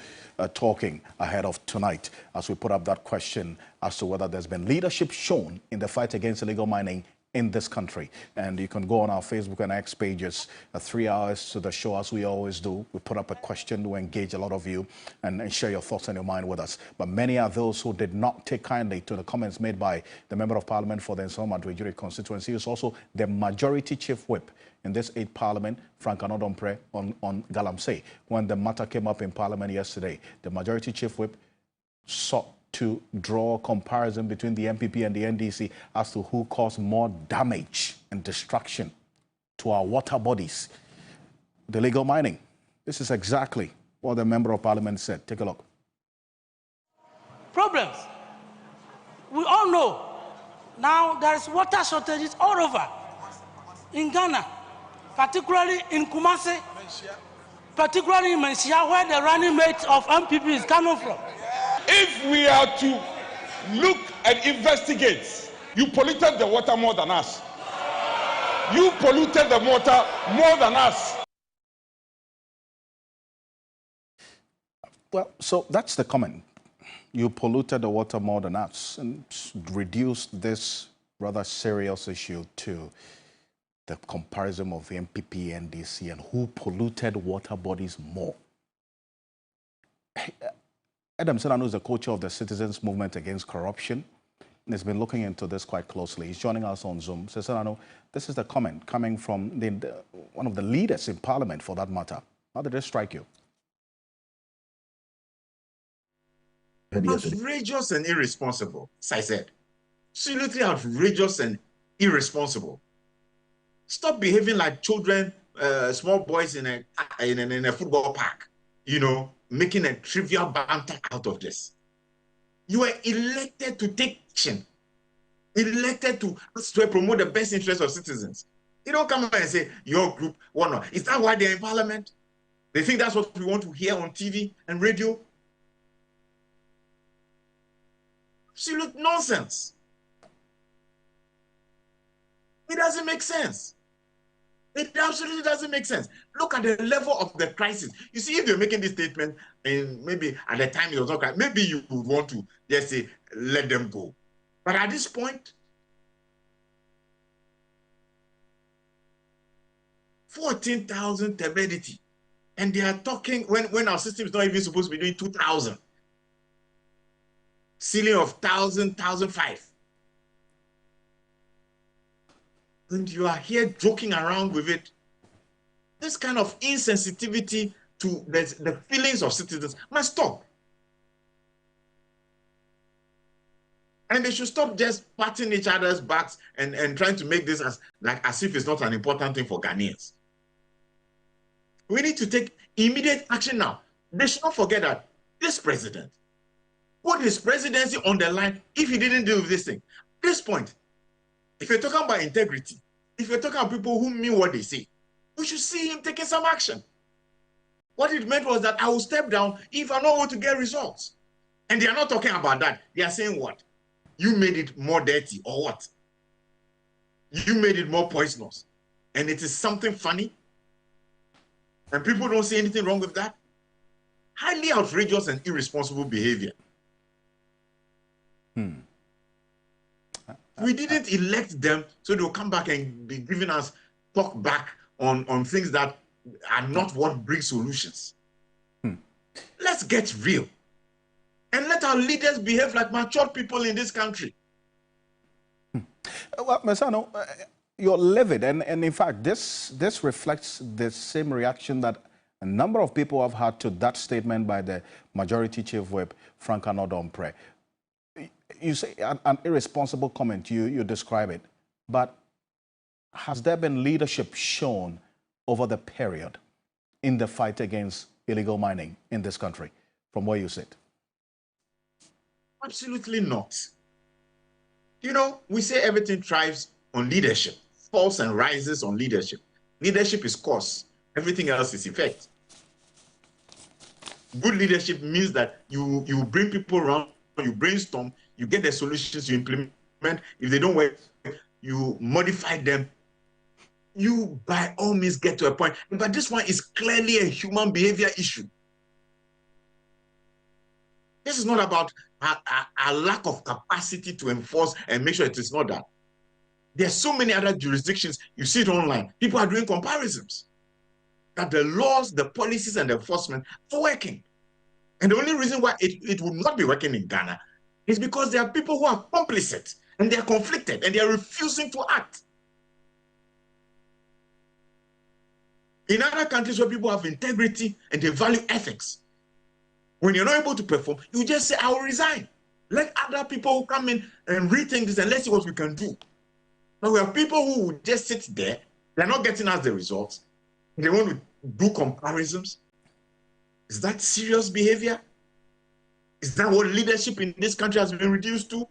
S1: talking ahead of tonight as we put up that question as to whether there's been leadership shown in the fight against illegal mining in this country. And you can go on our Facebook and X pages, 3 hours to the show, as we always do. We put up a question to engage a lot of you and share your thoughts and your mind with us. But many are those who did not take kindly to the comments made by the Member of Parliament for the Nsawam constituency. He is also the Majority Chief Whip in this 8th Parliament, Frank Anodompre, on Galamsey. When the matter came up in Parliament yesterday, the Majority Chief Whip sought to draw a comparison between the MPP and the NDC as to who caused more damage and destruction to our water bodies. The illegal mining. This is exactly what the Member of Parliament said. Take a look.
S20: Problems. We all know now there is water shortages all over in Ghana, particularly in Kumasi, particularly in Mansia, where the running mate of MPP is coming from.
S21: If we are to look and investigate, you polluted the water more than us. You polluted the water more than us.
S1: Well, so that's the comment. You polluted the water more than us, and reduced this rather serious issue to the comparison of the MPP and NDC and who polluted water bodies more. Adam Senano is the co-chair of the Citizens Movement Against Corruption and has been looking into this quite closely. He's joining us on Zoom. So Senano, this is the comment coming from one of the leaders in Parliament for that matter. How did it strike you?
S22: Outrageous and irresponsible, as I said. Absolutely outrageous and irresponsible. Stop behaving like children, small boys in a football park, you know, making a trivial banter out of this. You were elected to take action, elected to promote the best interests of citizens. You don't come and say, your group, what not? Is that why they're in Parliament? They think that's what we want to hear on TV and radio? Absolute nonsense. It doesn't make sense. It absolutely doesn't make sense. Look at the level of the crisis. You see, if you're making this statement, and maybe at the time it was not right, maybe you would want to just say, let them go. But at this point, 14,000 turbidity. And they are talking, when our system is not even supposed to be doing 2,000. Ceiling of 1,000, 1,005. And you are here joking around with it. This kind of insensitivity to the feelings of citizens must stop. And they should stop just patting each other's backs and trying to make this as if it's not an important thing for Ghanaians. We need to take immediate action now. They should not forget that this president put his presidency on the line if he didn't deal with this thing. At this point, if you're talking about integrity, if you're talking about people who mean what they say, we should see him taking some action. What it meant was that I will step down if I'm not able to get results. And they are not talking about that. They are saying what? You made it more dirty or what? You made it more poisonous. And it is something funny. And people don't see anything wrong with that. Highly outrageous and irresponsible behavior. We didn't elect them so they'll come back and be giving us talk back on things that are not what brings solutions. Let's get real. And let our leaders behave like mature people in this country.
S1: Well, Mesano, you're livid. And in fact, this reflects the same reaction that a number of people have had to that statement by the Majority Chief Whip, Frank Anodompre. You say an irresponsible comment, you describe it, but has there been leadership shown over the period in the fight against illegal mining in this country, from where you sit?
S22: Absolutely not. You know, we say everything thrives on leadership, falls and rises on leadership. Leadership is cause, everything else is effect. Good leadership means that you bring people around, you brainstorm, you get the solutions, you implement. If they don't work, you modify them. You, by all means, get to a point. But this one is clearly a human behavior issue. This is not about a lack of capacity to enforce and make sure it is not that. There's so many other jurisdictions. You see it online. People are doing comparisons that the laws, the policies, and the enforcement are working. And the only reason why it would not be working in Ghana is because there are people who are complicit and they're conflicted and they're refusing to act. In other countries where people have integrity and they value ethics, when you're not able to perform, you just say, I will resign. Let other people come in and rethink this and let's see what we can do. Now we have people who will just sit there, they're not getting us the results. They want to do comparisons. Is that serious behavior? Is that what leadership in this country has been reduced to? I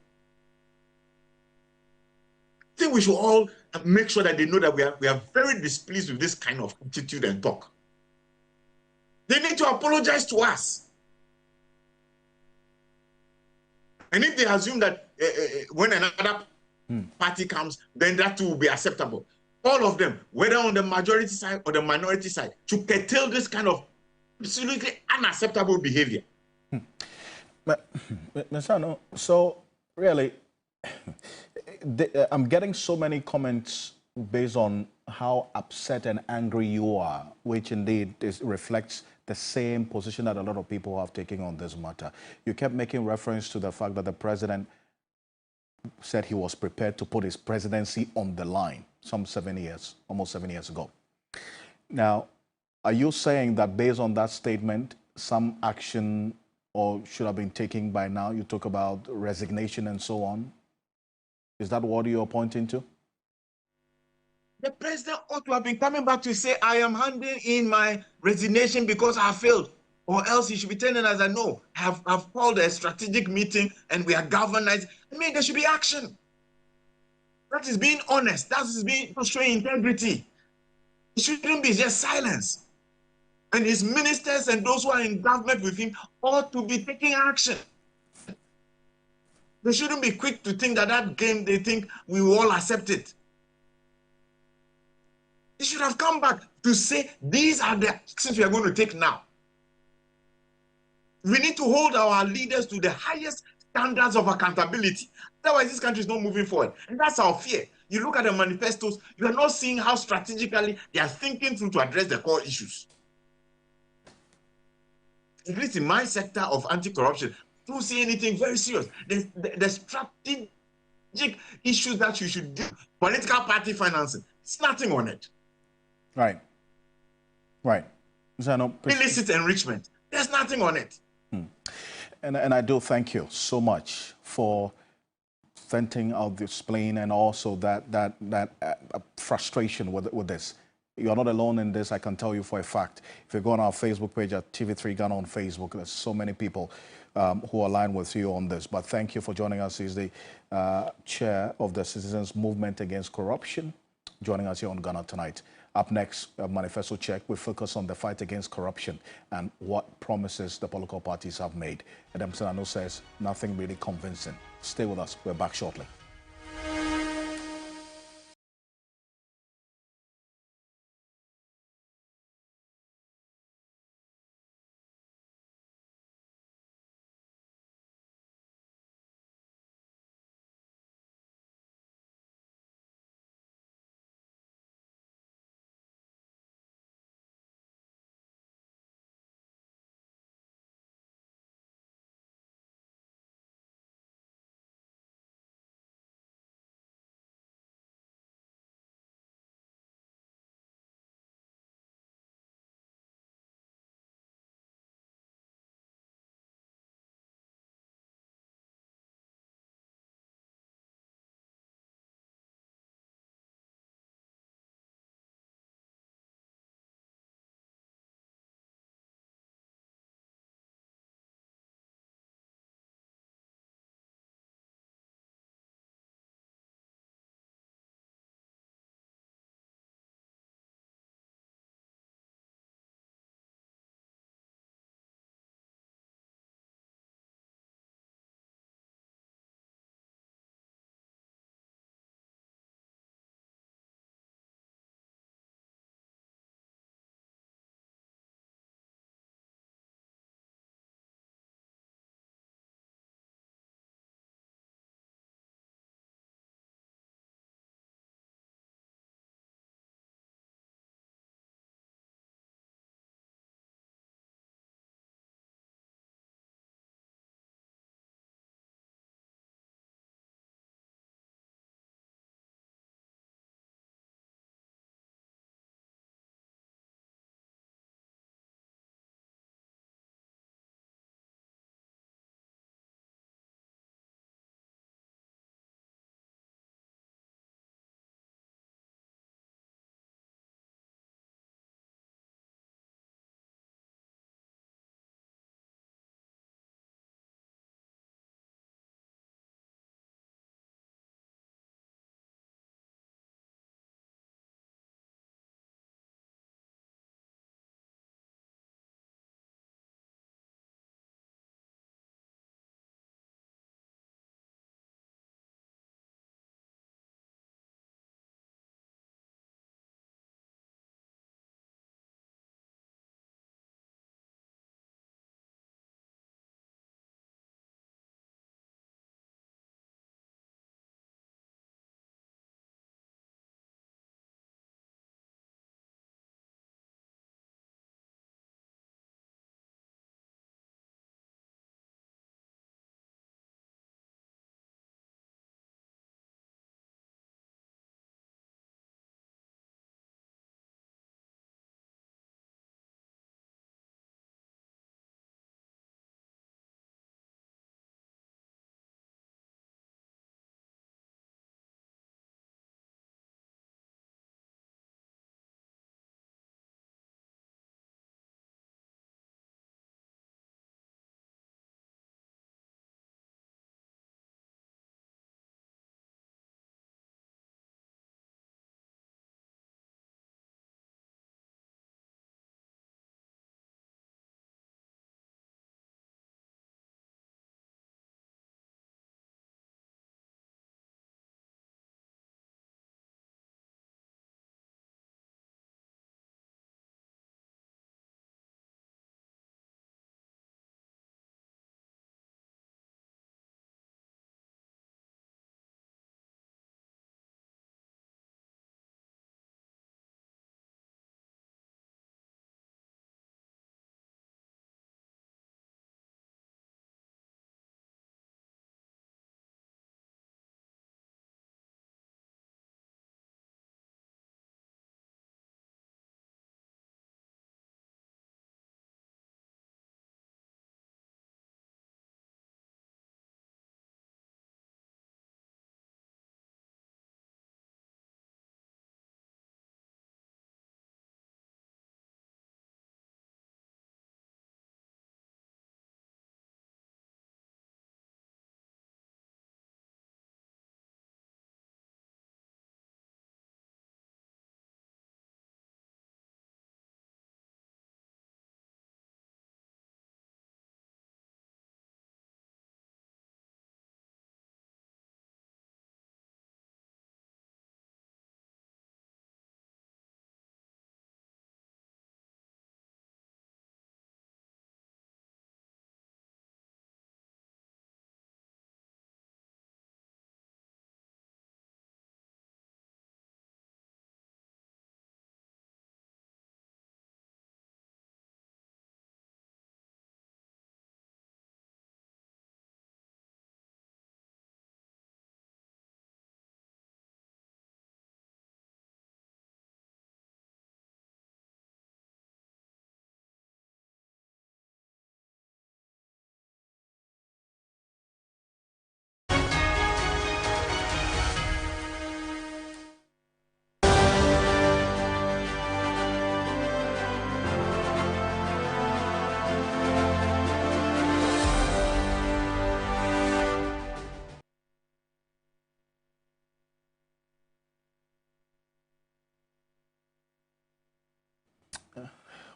S22: think we should all make sure that they know that we are very displeased with this kind of attitude and talk. They need to apologize to us. And if they assume that when another party comes, then that too will be acceptable. All of them, whether on the majority side or the minority side, to curtail this kind of absolutely unacceptable behavior.
S1: Mr. So really, I'm getting so many comments based on how upset and angry you are, which indeed reflects the same position that a lot of people have taken on this matter. You kept making reference to the fact that the president said he was prepared to put his presidency on the line almost 7 years ago. Now, are you saying that based on that statement, some action or should have been taken by now? You talk about resignation and so on. Is that what you're pointing to?
S22: The president ought to have been coming back to say, I am handing in my resignation because I failed. Or else he should be telling us that, no, I've called a strategic meeting and we are galvanized. I mean, there should be action. That is being honest. That is being showing integrity. It shouldn't be just silence. And his ministers and those who are in government with him ought to be taking action. They shouldn't be quick to think that game, they think we will all accept it. He should have come back to say, these are the actions we are going to take now. We need to hold our leaders to the highest standards of accountability. Otherwise, this country is not moving forward. And that's our fear. You look at the manifestos, you are not seeing how strategically they are thinking through to address the core issues. At least in my sector of anti-corruption, I don't see anything very serious. The strategic issues that you should do, political party financing, it's nothing on it.
S1: Right. Right.
S22: Illicit enrichment, there's nothing on it.
S1: And I do thank you so much for venting out this spleen and also that frustration with this. You're not alone in this, I can tell you for a fact. If you go on our Facebook page at TV3 Ghana on Facebook, there's so many people who align with you on this. But thank you for joining us. He's the chair of the Citizens Movement Against Corruption, joining us here on Ghana Tonight. Up next, a Manifesto Check. We focus on the fight against corruption and what promises the political parties have made. Adam Senano says nothing really convincing. Stay with us. We're back shortly.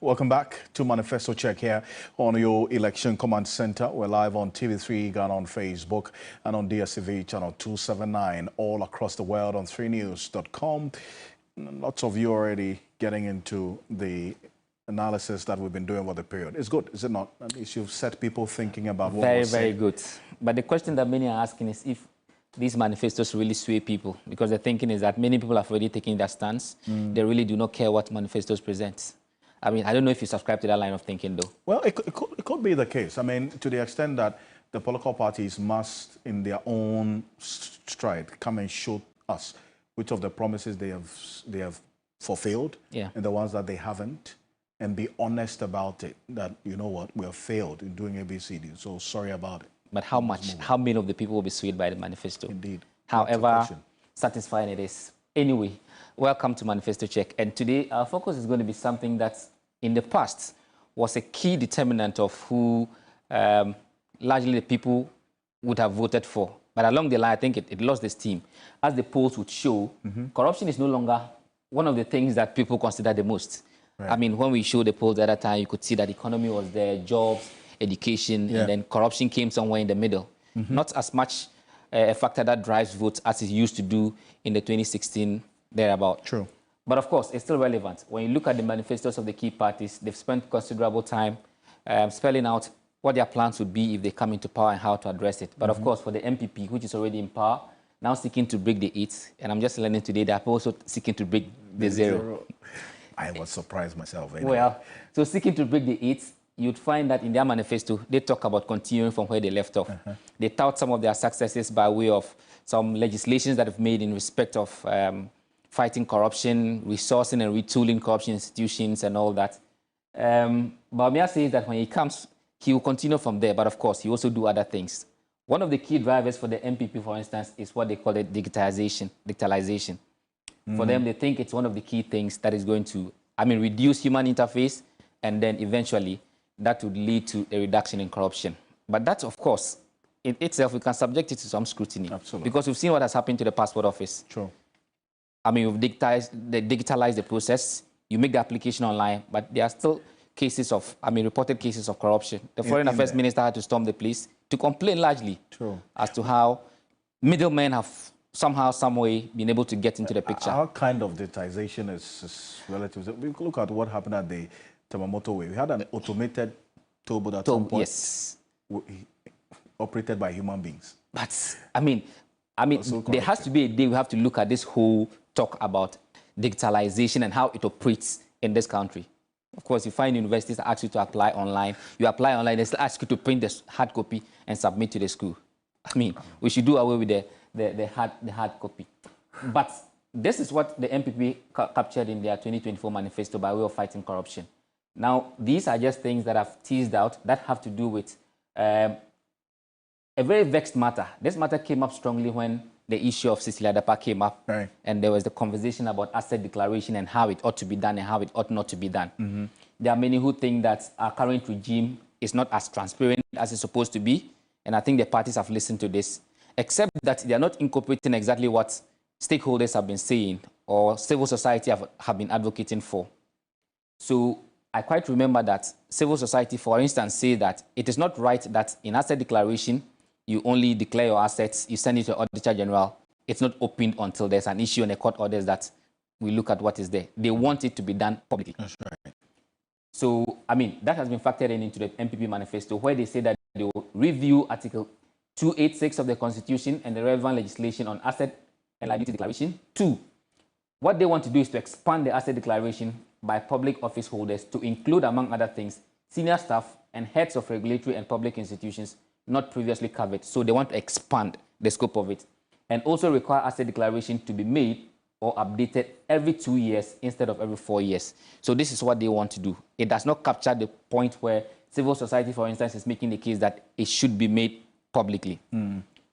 S1: Welcome back to Manifesto Check here on your Election Command Center. We're live on TV3 Ghana on Facebook and on DSTV channel 279 all across the world on 3news.com. Lots of you already getting into the analysis that we've been doing over the period. It's good, is it not? At least you've set people thinking about what was said.
S3: Very good. But the question that many are asking is if these manifestos really sway people, because the thinking is that many people have already taken that stance. They really do not care what manifestos present. I mean, I don't know if you subscribe to that line of thinking, though.
S1: Well, it could be the case. I mean, to the extent that the political parties must, in their own stride, come and show us which of the promises they have fulfilled and the ones that they haven't, and be honest about it, that, you know what, we have failed in doing ABCD, so sorry about it.
S3: But how much, how many of the people will be swayed by the manifesto?
S1: Indeed.
S3: However satisfying it is. Anyway, welcome to Manifesto Check. And today our focus is going to be something that in the past was a key determinant of who largely the people would have voted for. But along the line, I think it lost the steam. As the polls would show, corruption is no longer one of the things that people consider the most. I mean, when we showed the polls at that time, you could see that the economy was there, jobs, education, and then corruption came somewhere in the middle. Not as much a factor that drives votes as it used to do in the 2016 thereabout.
S1: True.
S3: But of course, it's still relevant. When you look at the manifestos of the key parties, they've spent considerable time spelling out what their plans would be if they come into power and how to address it. But of course, for the MPP, which is already in power, now seeking to break the 8, and I'm just learning today they're also seeking to break the 0.
S1: I was surprised myself. Anyway.
S3: Well, so seeking to break the 8, you'd find that in their manifesto, they talk about continuing from where they left off. They tout some of their successes by way of some legislations that have made in respect of fighting corruption, resourcing and retooling corruption institutions and all that. But Mia says that when he comes, he will continue from there. But of course, he also do other things. One of the key drivers for the MPP, for instance, is what they call it digitalization. For them, they think it's one of the key things that is going to, reduce human interface, and then eventually that would lead to a reduction in corruption. But that, of course, in itself, we can subject it to some scrutiny.
S1: Absolutely.
S3: Because we've seen what has happened to the passport office.
S1: True.
S3: We've digitalized the process. You make the application online, but there are still cases of, reported cases of corruption. The Foreign Affairs Minister had to storm the place to complain largely as to how middlemen have somehow, some way, been able to get into the picture.
S1: Our kind of digitization is relative. We look at what happened at the Tamamoto Way. We had an automated tollbooth at some point, operated by human beings.
S3: But, there has to be a day we have to look at this whole talk about digitalization and how it operates in this country. Of course, you find universities that ask you to apply online. You apply online, they still ask you to print the hard copy and submit to the school. We should do away with the hard copy. But this is what the MPP captured in their 2024 manifesto by way of fighting corruption. Now, these are just things that I've teased out that have to do with a very vexed matter. This matter came up strongly when the issue of Cecilia Dapa came up, and there was the conversation about asset declaration and how it ought to be done and how it ought not to be done. There are many who think that our current regime is not as transparent as it's supposed to be, and I think the parties have listened to this, except that they are not incorporating exactly what stakeholders have been saying or civil society have been advocating for. So I quite remember that civil society, for instance, say that it is not right that in asset declaration, you only declare your assets, you send it to Auditor General. It's not opened until there's an issue and a court orders that we look at what is there. They want it to be done publicly.
S1: That's right.
S3: So, that has been factored into the MPP manifesto, where they say that they will review Article 286 of the Constitution and the relevant legislation on asset and liability declaration. 2, what they want to do is to expand the asset declaration by public office holders to include, among other things, senior staff and heads of regulatory and public institutions not previously covered. So they want to expand the scope of it, and also require asset declaration to be made or updated every 2 years instead of every 4 years. So this is what they want to do. It does not capture the point where civil society, for instance, is making the case that it should be made publicly.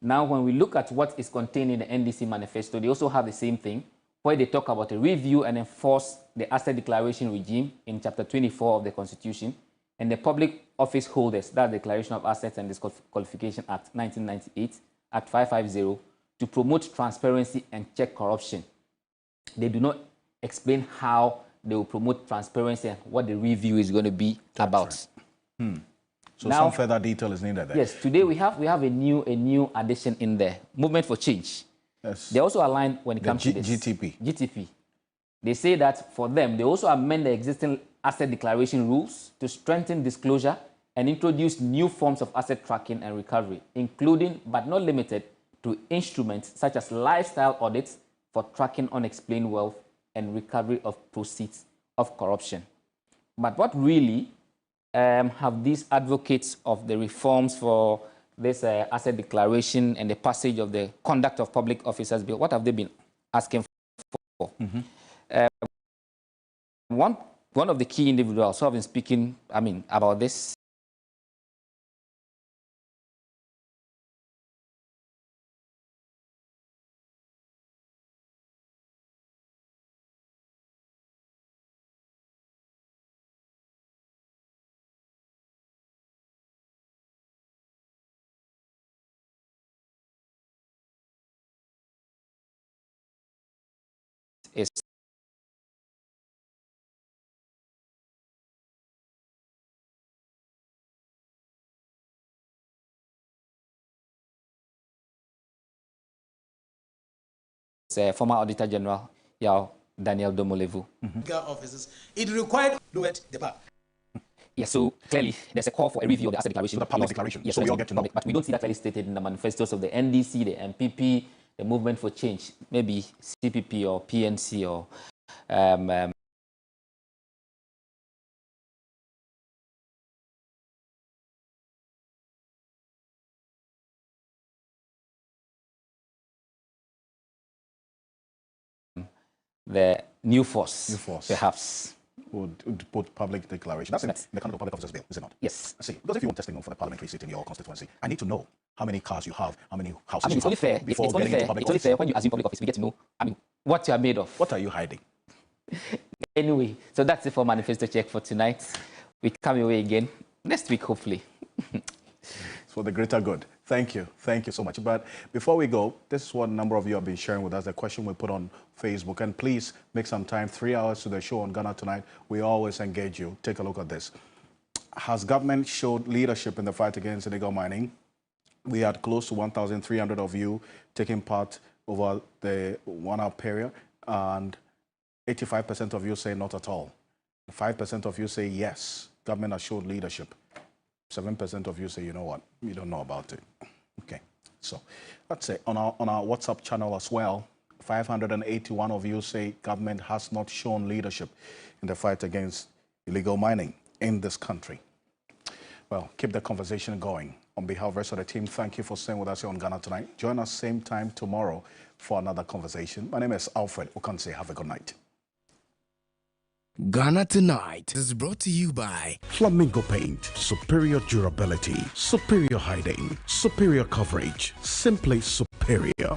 S3: Now, when we look at what is contained in the NDC manifesto, they also have the same thing, where they talk about a review and enforce the asset declaration regime in Chapter 24 of the Constitution, and the Public Office Holders, that's the Declaration of Assets and Disqualification Act 1998, Act 550, to promote transparency and check corruption. They do not explain how they will promote transparency and what the review is going to be about.
S1: Right. So
S3: now,
S1: some further detail is needed there.
S3: Yes, today we have a new addition in there. Movement for Change.
S1: Yes.
S3: They also align when it comes to this. GTP. They say that for them, they also amend the existing asset declaration rules to strengthen disclosure and introduce new forms of asset tracking and recovery, including but not limited to instruments such as lifestyle audits for tracking unexplained wealth and recovery of proceeds of corruption. But what really have these advocates of the reforms for this asset declaration and the passage of the Conduct of Public Officers Bill, what have they been asking for? One of the key individuals who have been speaking, about this is former Auditor General Daniel Domolevu.
S4: Offices, it required lowered the bar.
S3: Yes, so clearly there's a call for a review of the asset declaration.
S1: The public declaration.
S3: Yes,
S1: so we all get to know.
S3: But we don't see that clearly stated in the manifestos of the NDC, the MPP, the Movement for Change, maybe CPP or PNC or the new force, perhaps.
S1: Would put public declaration. That's in the Conduct of Public Officers Bill, is it not?
S3: Yes.
S1: I see. Because if you want testing for the parliamentary seat in your constituency, I need to know how many cars you have, how many houses
S3: it's
S1: you
S3: only
S1: have
S3: fair.
S1: before
S3: It's only
S1: getting
S3: fair.
S1: into public
S3: It's only
S1: office.
S3: fair when you assume public office. We get to know, what you are made of.
S1: What are you hiding?
S3: Anyway, so that's it for Manifesto Check for tonight. We come your way again next week, hopefully.
S1: It's for the greater good. Thank you. Thank you so much. But before we go, this is what a number of you have been sharing with us, the question we put on Facebook. And please make some time, 3 hours to the show on Ghana Tonight. We always engage you. Take a look at this. Has government showed leadership in the fight against illegal mining? We had close to 1,300 of you taking part over the 1 hour period. And 85% of you say not at all. 5% of you say yes, government has showed leadership. 7% of you say, you know what, you don't know about it. Okay, so let's say on our WhatsApp channel as well, 581 of you say government has not shown leadership in the fight against illegal mining in this country. Well, keep the conversation going. On behalf of the rest of the team, thank you for staying with us here on Ghana Tonight. Join us same time tomorrow for another conversation. My name is Alfred Ocansey. Have a good night.
S6: Ghana Tonight is brought to you by
S1: Flamingo Paint. Superior durability, superior hiding, superior coverage, simply superior.